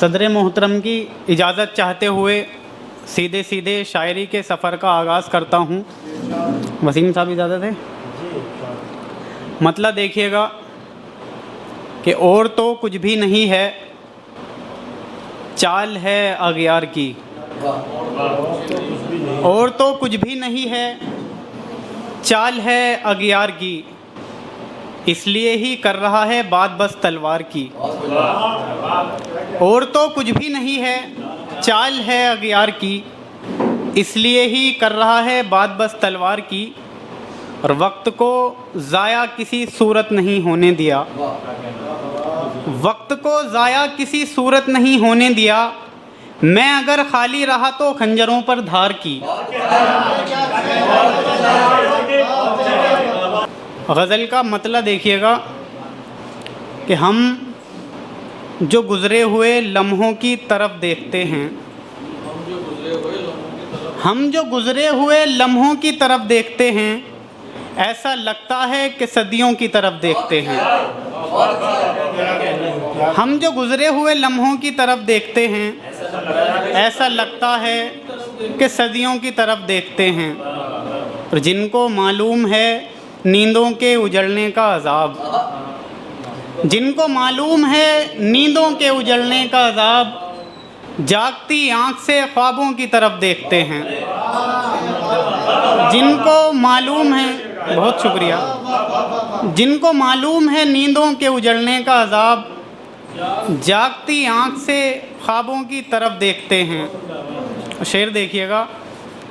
सदर मोहतरम की इजाज़त चाहते हुए सीधे सीधे शायरी के सफ़र का आगाज़ करता हूँ। वसीम साहब इजाज़त है। मतलब देखिएगा कि और तो कुछ भी नहीं है, चाल है अगियार की। और तो कुछ भी नहीं है, चाल है अगियार की, इसलिए ही कर रहा है बात बस तलवार की। और तो कुछ भी नहीं है, चाल है अगियार की, इसलिए ही कर रहा है बात बस तलवार की। और वक्त को ज़ाया किसी सूरत नहीं होने दिया, वक्त को ज़ाया किसी सूरत नहीं होने दिया। मैं अगर खाली रहा तो खंजरों पर धार की। गज़ल का मतलब देखिएगा कि हम जो गुज़रे हुए लम्हों की तरफ देखते हैं, हम जो गुज़रे हुए लम्हों की तरफ देखते हैं, ऐसा लगता है कि सदियों की तरफ देखते हैं। हम जो गुज़रे हुए लम्हों की तरफ देखते हैं, ऐसा लगता है कि सदियों की तरफ देखते हैं। और जिनको मालूम है नींदों के उजड़ने का अज़ाब, जिनको मालूम है नींदों के उजड़ने का अज़ाब, जागती आँख से ख्वाबों की तरफ देखते हैं। जिनको मालूम है, बहुत शुक्रिया, जिनको मालूम है नींदों के उजड़ने का अज़ाब, जागती आँख से ख्वाबों की तरफ देखते हैं। शेर देखिएगा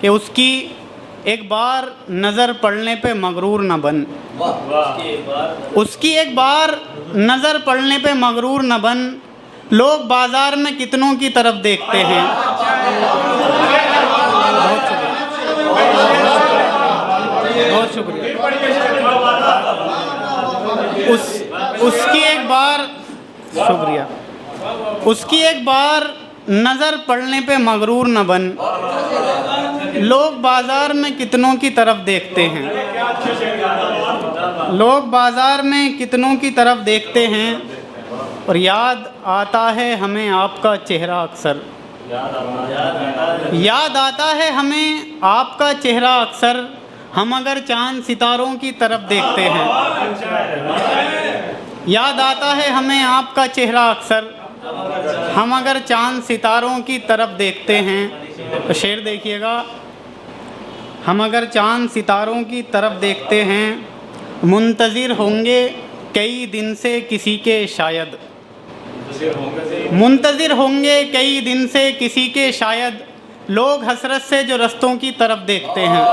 कि उसकी एक बार नज़र पड़ने पे मगरूर न बन, उसकी एक बार नज़र पड़ने पे मगरूर न बन। लोग बाज़ार में कितनों की तरफ देखते हैं। बहुत शुक्रिया। उसकी एक बार, शुक्रिया, उसकी एक बार नज़र पड़ने पे मगरूर न बन। लोग बाज़ार में कितनों की तरफ देखते हैं, लोग बाज़ार में कितनों की तरफ देखते हैं। और याद आता है हमें आपका चेहरा अक्सर, याद आता है हमें आपका चेहरा अक्सर। हम अगर चांद सितारों की तरफ देखते हैं, याद आता है हमें आपका चेहरा अक्सर। हम अगर चांद सितारों की तरफ देखते हैं। तो शेर देखिएगा, हम अगर चांद सितारों की तरफ देखते हैं, मुंतज़िर होंगे कई दिन से किसी के शायद, मुंतज़िर होंगे कई दिन से किसी के शायद। लोग हसरत से जो रस्तों की तरफ देखते हैं,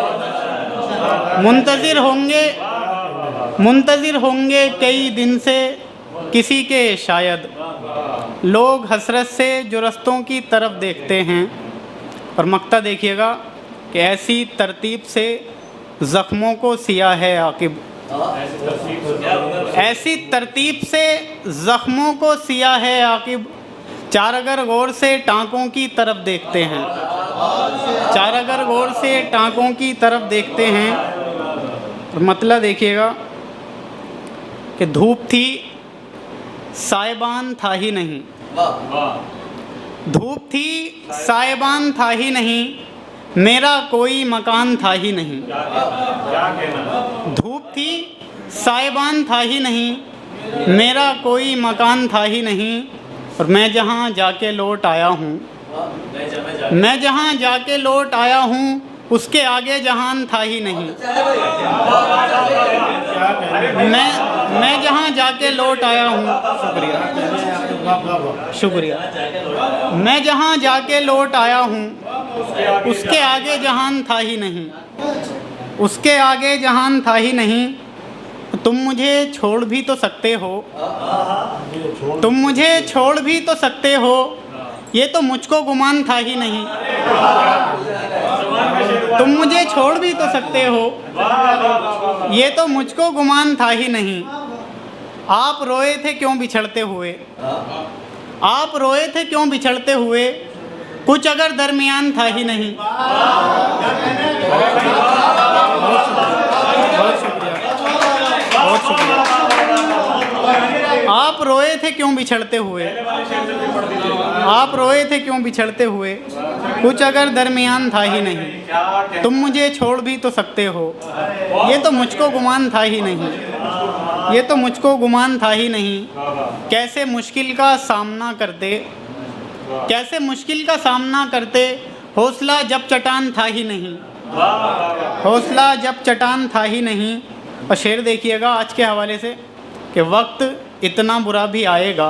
मुंतज़िर होंगे, मुंतज़िर होंगे कई दिन से किसी के शायद। लोग हसरत से जो रस्तों की तरफ देखते हैं। और मक्ता देखिएगा कि ऐसी तरतीब से ज़ख्मों को सिया है आकिब, ऐसी तरतीब से ज़ख्मों को सिया है आकिब। चार अगर गौर से टाँकों की तरफ देखते हैं, चार अगर गौर से टाँकों की तरफ देखते हैं। और मतलब देखिएगा कि धूप थी साइबान था ही नहीं, धूप थी साइबान था ही नहीं, मेरा कोई मकान था ही नहीं। धूप थी साइबान था ही नहीं, मेरा कोई मकान था ही नहीं। और मैं जहाँ जाके लौट आया हूँ, मैं जहाँ जाके लौट आया हूँ, उसके आगे जहान था ही नहीं। मैं जहाँ जाके लौट आया हूँ, शुक्रिया, शुक्रिया, मैं जहाँ जाके लौट आया हूँ, उसके आगे जहान था ही नहीं, उसके आगे जहान था ही नहीं। तुम मुझे छोड़ भी तो सकते हो, तुम मुझे छोड़ भी तो सकते हो, ये तो मुझको गुमान था ही नहीं। तुम मुझे छोड़ भी तो सकते हो, ये तो मुझको गुमान था ही नहीं। आप रोए थे क्यों बिछड़ते हुए, आप रोए थे क्यों बिछड़ते हुए, कुछ अगर दरमियान था ही नहीं। बहुत शुक्रिया, बहुत शुक्रिया। आप रोए थे क्यों बिछड़ते हुए, आप रोए थे क्यों बिछड़ते हुए, कुछ अगर दरमियान था ही नहीं, तुम मुझे छोड़ भी तो सकते हो, ये तो मुझको गुमान था ही नहीं, ये तो मुझको गुमान था ही नहीं। कैसे मुश्किल का सामना करते, कैसे मुश्किल का सामना करते, हौसला जब चट्टान था ही नहीं, हौसला जब चट्टान था ही नहीं। और शेर देखिएगा आज के हवाले से कि वक्त इतना बुरा भी आएगा,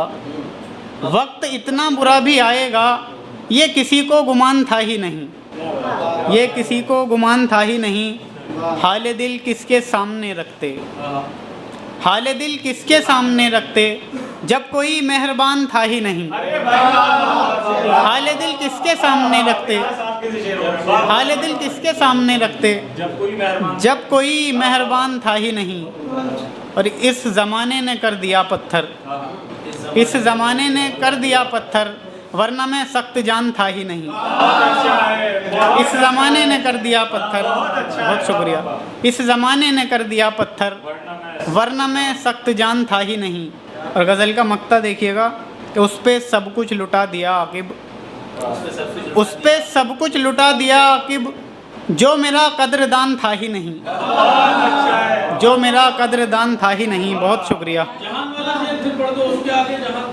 वक्त इतना बुरा भी आएगा, ये किसी को गुमान था ही नहीं, ये किसी को गुमान था ही नहीं। हाल दिल किसके सामने रखते, हाल दिल किसके सामने रखते, जब कोई मेहरबान था ही नहीं, हाल दिल किसके सामने रखते, हाल दिल किसके सामने रखते, जब कोई मेहरबान था ही नहीं। और इस ज़माने ने कर दिया पत्थर, इस ज़माने ने कर दिया पत्थर, वरना मैं सख्त जान था ही नहीं। इस ज़माने ने कर दिया पत्थर, बहुत शुक्रिया, इस ज़माने ने कर दिया पत्थर, वरना मैं सख्त जान था ही नहीं। और गज़ल का मक्ता देखिएगा कि उस पे सब कुछ लुटा दिया आकिब, उस पे सब कुछ लुटा दिया आकिब, जो मेरा कद्रदान था ही नहीं, जो मेरा कद्रदान था ही नहीं। बहुत शुक्रिया। जहान वाला शेर फिर पढ़ दो, उसके आगे जहान